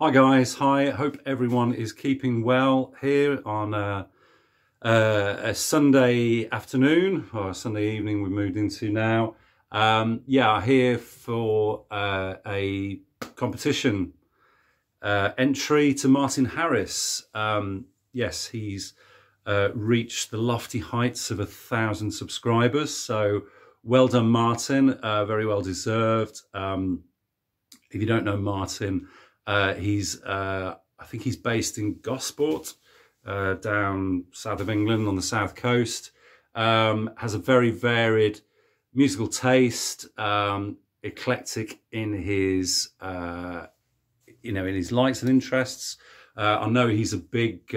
Hi guys, hi, hope everyone is keeping well here on a Sunday afternoon, or a Sunday evening we've moved into now. Here for a competition entry to Martin Harris. Yes, he's reached the lofty heights of 1,000 subscribers, so well done Martin, very well deserved. If you don't know Martin, I think he's based in Gosport, down south of England on the south coast. Has a very varied musical taste, eclectic in his, in his likes and interests. I know he's a big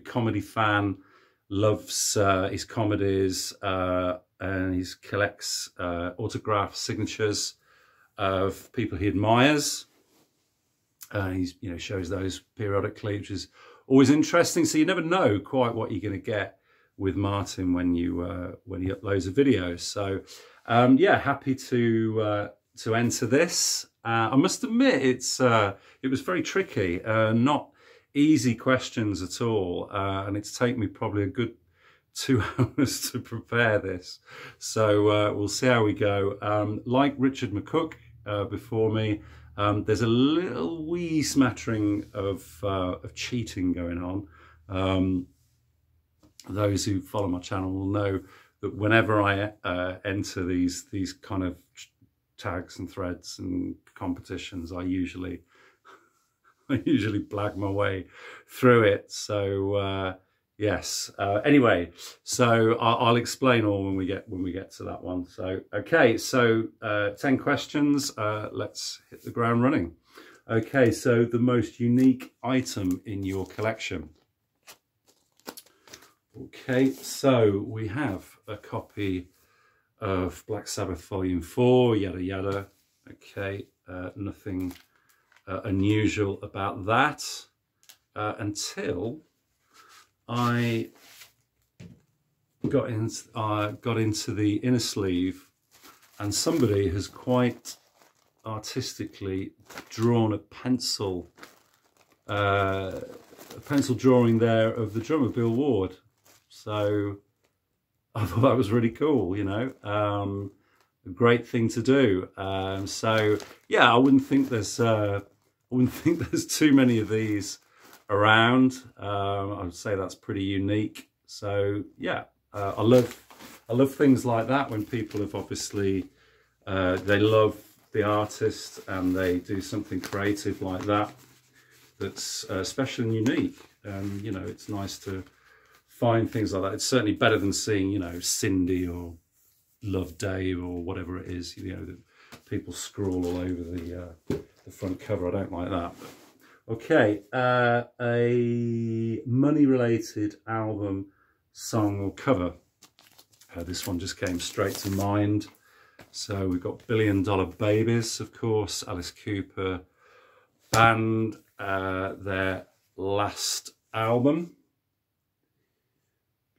comedy fan, loves his comedies, and he collects autograph signatures of people he admires. He's shows those periodically, which is always interesting. So you never know quite what you're going to get with Martin when he uploads a video. So happy to enter this. I must admit it was very tricky, not easy questions at all, and it's taken me probably a good 2 hours to prepare this. So we'll see how we go. Like Richard McCook before me, there's a little wee smattering of cheating going on. Those who follow my channel will know that whenever I enter these kind of tags and threads and competitions, I usually blag my way through it. So yes. Anyway, so I'll explain all when we get to that one. So okay, so 10 questions. Let's hit the ground running. Okay, so the most unique item in your collection. Okay, so we have a copy of Black Sabbath Volume 4, yada yada. Okay, nothing unusual about that until I got into the inner sleeve, and somebody has quite artistically drawn a pencil drawing there of the drummer Bill Ward. So I thought that was really cool, a great thing to do. So yeah, I wouldn't think there's too many of these around. I would say that's pretty unique. So yeah, I love things like that when people have obviously they love the artist and they do something creative like that that's special and unique. And it's nice to find things like that. It's certainly better than seeing Cindy or Love Dave or whatever it is, that people scrawl all over the front cover. I don't like that. Okay, a money-related album, song or cover. This one just came straight to mind. So we've got $1 Billion Babies, of course, Alice Cooper band, their last album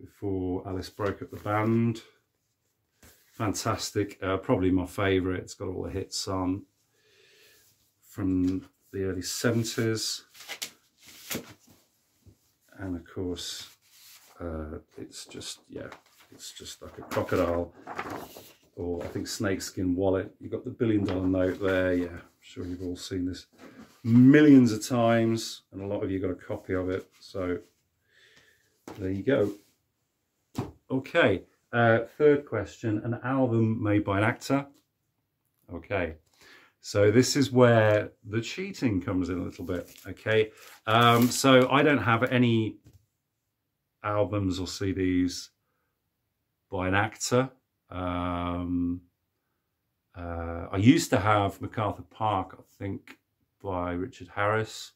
before Alice broke up the band. Fantastic, probably my favourite. It's got all the hits on from the early 70s, and of course it's just like a crocodile, or I think snakeskin wallet. You've got the $1 billion note there. Yeah, I'm sure you've all seen this millions of times, and a lot of you got a copy of it, so there you go. Okay, third question, an album made by an actor. Okay, so this is where the cheating comes in a little bit, okay? So I don't have any albums or CDs by an actor. I used to have MacArthur Park, I think, by Richard Harris.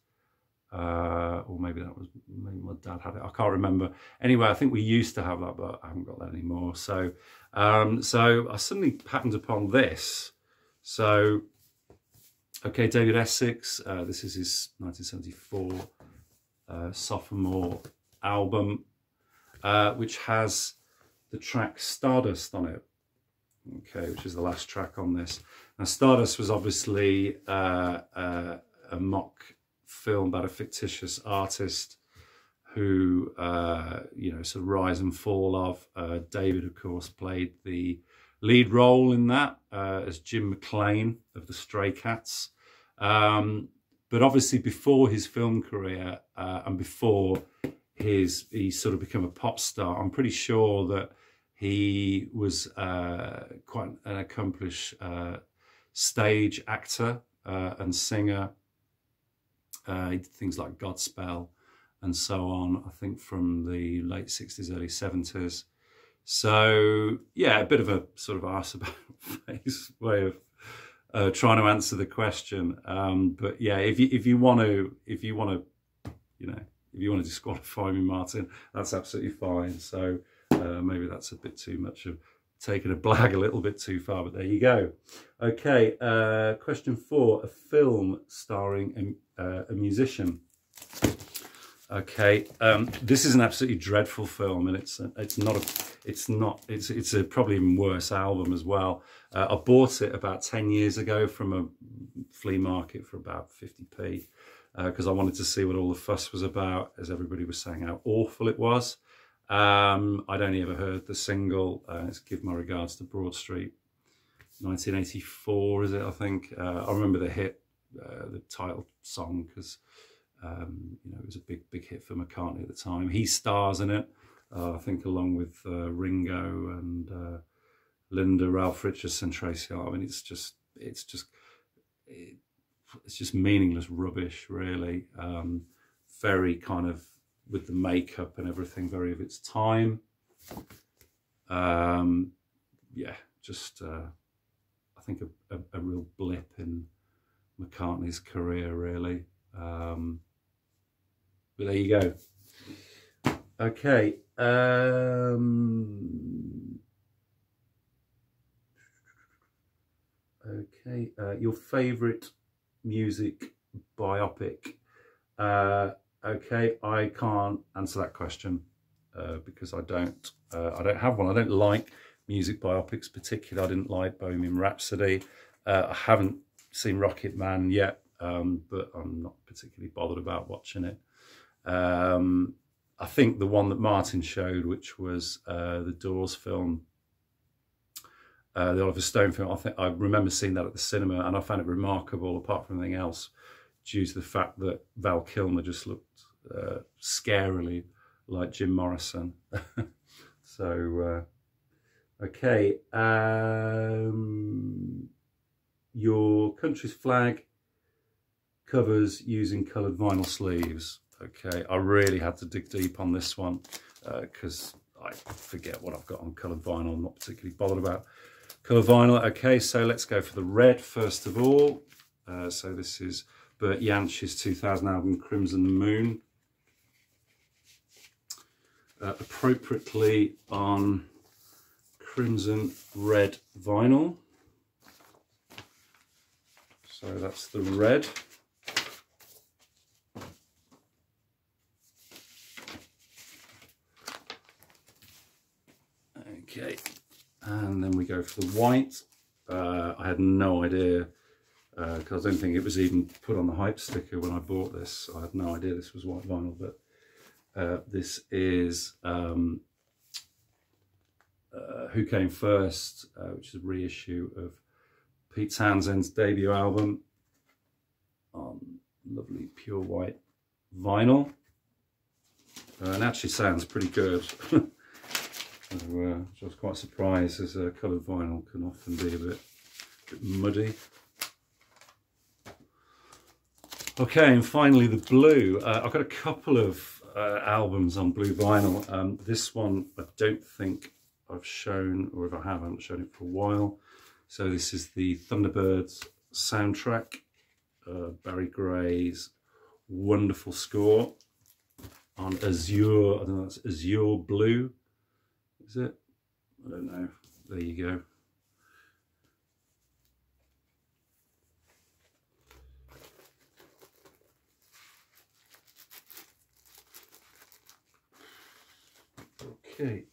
Or maybe my dad had it, I can't remember. Anyway, I think we used to have that, but I haven't got that anymore. So, so I suddenly happened upon this. So, okay, David Essex, this is his 1974 sophomore album, which has the track Stardust on it, okay, which is the last track on this. Now, Stardust was obviously a mock film about a fictitious artist who, you know, sort of rise and fall of. David, of course, played the lead role in that as Jim McClane of the Stray Cats. But obviously before his film career and before he sort of become a pop star, I'm pretty sure that he was quite an accomplished stage actor and singer. He did things like Godspell and so on, I think from the late 60s, early 70s. So yeah, a bit of a sort of arse about face way of trying to answer the question. But yeah, if you want to, you know, if you want to disqualify me, Martin, that's absolutely fine. So maybe that's a bit too much of taking a blag a little bit too far, but there you go. Okay, question 4, a film starring a musician. Okay, this is an absolutely dreadful film, and it's a probably even worse album as well. I bought it about 10 years ago from a flea market for about 50p because I wanted to see what all the fuss was about, as everybody was saying how awful it was. I'd only ever heard the single. Let's give my regards to Broad Street, 1984, is it? I think. I remember the hit, the title song, because you know, it was a big hit for McCartney at the time. He stars in it, I think, along with Ringo and Linda, Ralph Richardson, Tracy Hart. I mean, it's just meaningless rubbish, really. Very kind of, with the makeup and everything, very of its time. Yeah, just I think a real blip in McCartney's career, really. But there you go. Okay. Okay. Your favourite music biopic? Okay, I can't answer that question because I don't have one. I don't like music biopics particularly. I didn't like Bohemian Rhapsody. I haven't seen Rocket Man yet, but I'm not particularly bothered about watching it. I think the one that Martin showed, which was the Doors film, the Oliver Stone film, I remember seeing that at the cinema, and I found it remarkable, apart from anything else, due to the fact that Val Kilmer just looked scarily like Jim Morrison. So, okay. Your country's flag covers using coloured vinyl sleeves. Okay, I really had to dig deep on this one because I forget what I've got on coloured vinyl. I'm not particularly bothered about coloured vinyl. Okay, so let's go for the red first of all. So this is Bert Jansch's 2000 album Crimson the Moon. Appropriately on crimson red vinyl. So that's the red. Okay, and then we go for the white. I had no idea, because I don't think it was even put on the hype sticker when I bought this. I had no idea this was white vinyl, but this is Who Came First, which is a reissue of Pete Townshend's debut album on lovely pure white vinyl. And actually sounds pretty good. So, I was quite surprised, as coloured vinyl can often be a bit muddy. Okay, and finally the blue. I've got a couple of albums on blue vinyl. This one I don't think I've shown, or if I haven't shown it for a while. So this is the Thunderbirds soundtrack, Barry Gray's wonderful score on Azure. I don't know, that's Azure Blue, is it? I don't know. There you go. Okay.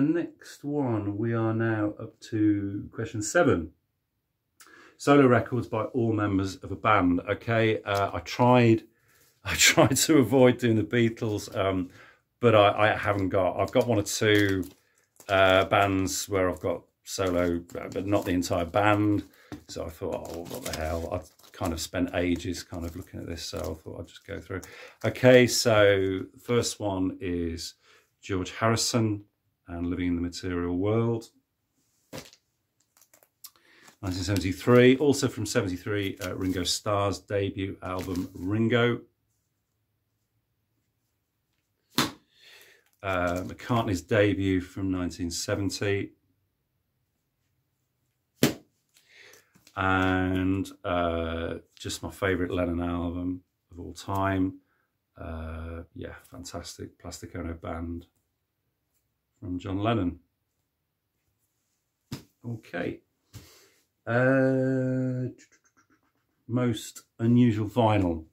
Next one, we are now up to question 7. solo records by all members of a band. Okay, I tried to avoid doing the Beatles, but I've got one or two bands where I've got solo, but not the entire band. So I thought, oh, what the hell? I kind of spent ages kind of looking at this, so I thought I'd just go through. Okay, so the first one is George Harrison and Living in the Material World. 1973, also from 73, Ringo Starr's debut album, Ringo. McCartney's debut from 1970. And just my favourite Lennon album of all time. Yeah, fantastic Plastic Ono Band from John Lennon. Okay. Most unusual vinyl.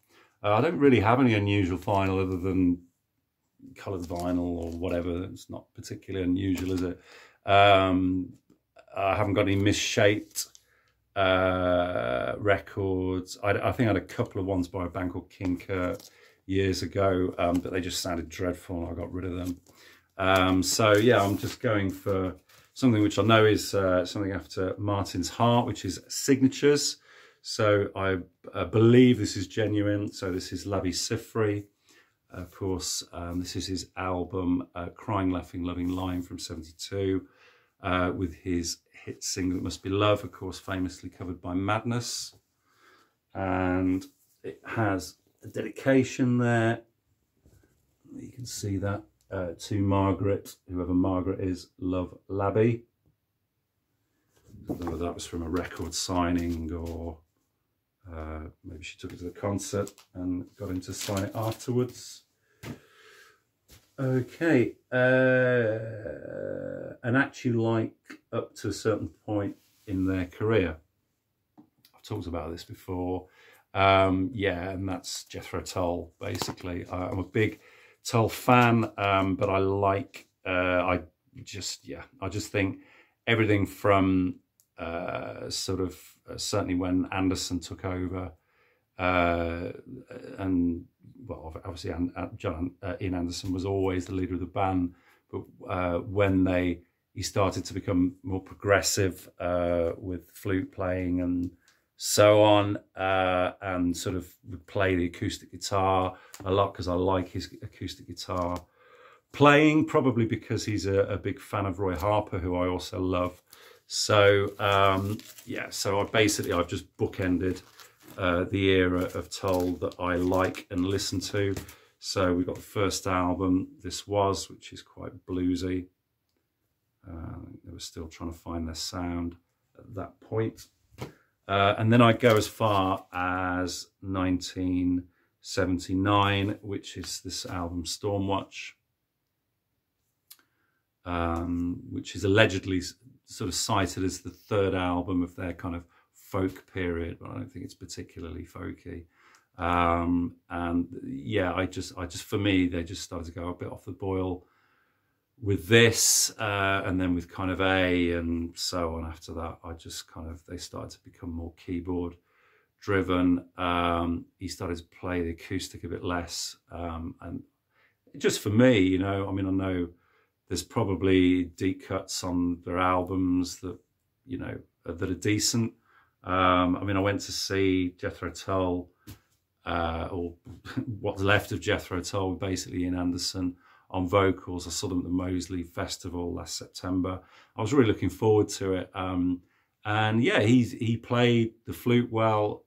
I don't really have any unusual vinyl other than coloured vinyl or whatever. It's not particularly unusual, is it? I haven't got any misshaped records. I think I had a couple of ones by a band called King Kurt years ago, but they just sounded dreadful and I got rid of them. So yeah, I'm just going for something which I know is something after Martin's heart, which is Signatures. So I believe this is genuine. So this is Lavi Siffre. Of course, this is his album, Crying, Laughing, Loving Line from 72, with his hit single, It Must Be Love, of course, famously covered by Madness. And it has a dedication there. You can see that to Margaret, whoever Margaret is, love Labby. I don't know whether that was from a record signing or maybe she took it to the concert and got him to sign it afterwards. Okay, and actually like up to a certain point in their career. I've talked about this before. Yeah, and that's Jethro Tull, basically. I'm a big Tull fan, but I like, I just think everything from sort of certainly when Anderson took over, and well, obviously Ian Anderson was always the leader of the band, but when he started to become more progressive with flute playing and so on, and sort of would play the acoustic guitar a lot because I like his acoustic guitar playing, probably because he's a big fan of Roy Harper, who I also love. So yeah, so I've just bookended the era of Tull that I like and listen to. So we've got the first album, This Was, which is quite bluesy. They were still trying to find their sound at that point. And then I go as far as 1979, which is this album, Stormwatch, which is allegedly sort of cited as the third album of their kind of folk period, but I don't think it's particularly folky. And yeah, I just for me, they just started to go a bit off the boil with this, and then with kind of A and so on after that. They started to become more keyboard driven. He started to play the acoustic a bit less, and just for me, you know, I mean, I know there's probably deep cuts on their albums that, you know, that are decent. I mean, I went to see Jethro Tull, or what's left of Jethro Tull, basically Ian Anderson on vocals. I saw them at the Moseley Festival last September. I was really looking forward to it. And yeah, he played the flute well.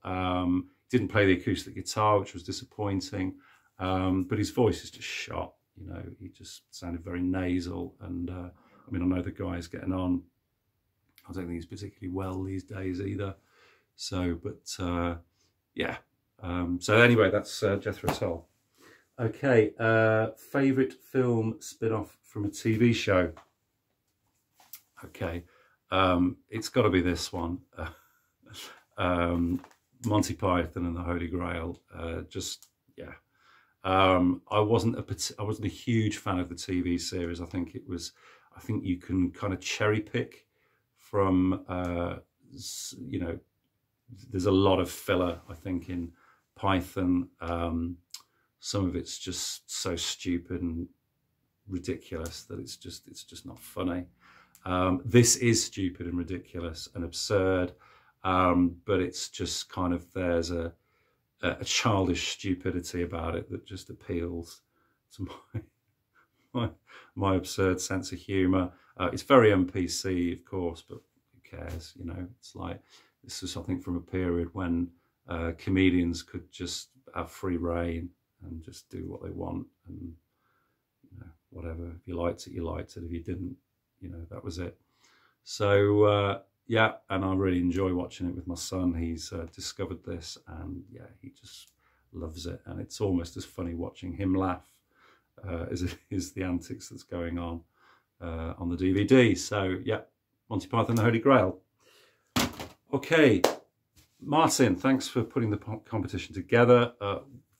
Didn't play the acoustic guitar, which was disappointing. But his voice is just shot. You know, he just sounded very nasal. And I mean, I know the guy's getting on. I don't think he's particularly well these days either. So, but yeah. So anyway, that's Jethro Tull. Okay, favourite film spin-off from a TV show. Okay, it's got to be this one. Monty Python and the Holy Grail. Just, yeah. I wasn't a huge fan of the TV series. I think you can kind of cherry pick from, you know, there's a lot of filler, I think, in Python. Some of it's just so stupid and ridiculous that it's just not funny. This is stupid and ridiculous and absurd, but it's just kind of, there's a childish stupidity about it that just appeals to my absurd sense of humour. It's very un-PC, of course, but who cares? You know, it's like, this is something from a period when comedians could just have free reign and just do what they want, and you know, whatever. If you liked it, you liked it. If you didn't, you know, that was it. So yeah, and I really enjoy watching it with my son. He's discovered this, and yeah, he just loves it. And it's almost as funny watching him laugh as it is the antics that's going on the DVD. So yeah, Monty Python, the Holy Grail. Okay, Martin, thanks for putting the competition together.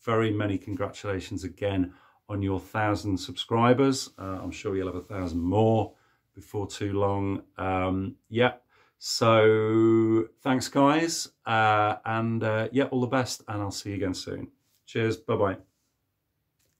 Very many congratulations again on your 1,000 subscribers. I'm sure you'll have 1,000 more before too long. Yeah, so thanks guys, and yeah, all the best, and I'll see you again soon. Cheers, bye-bye.